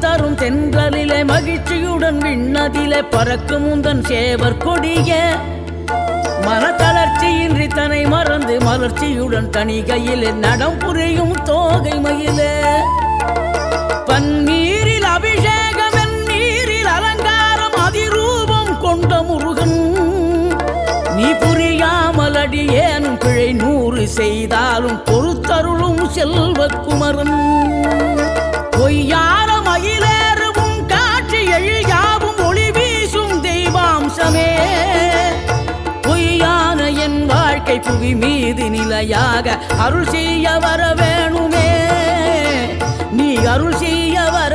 தரும் தென்றலிலே மகிழ்ச்சியுடன் விண்ணதிலே பறக்கும் உந்தன் சேவர் கொடிய மனத்தளர்ச்சியின்றி தன்னை மறந்து மலர்ச்சியுடன் தணிகையிலே நடம் புரியும் தோகை மயிலே பன்னீரில் அபிஷேகம் என் நீரில் அலங்காரம் அதிரூபம் கொண்ட முருகன் நீ புரியாமல் அடியேனும் பிழை 100 செய்தாலும் பொறுத்தருளும் செல்வக்குமரன் பொய்யான மயிலேறவும் காட்சி எழியாவும் ஒளி வீசும் தெய்வாம்சமே பொய்யான என் வாழ்க்கை புவி மீது நிலையாக அருள் செய்ய வர வேணுமே நீ அருள் செய்ய வர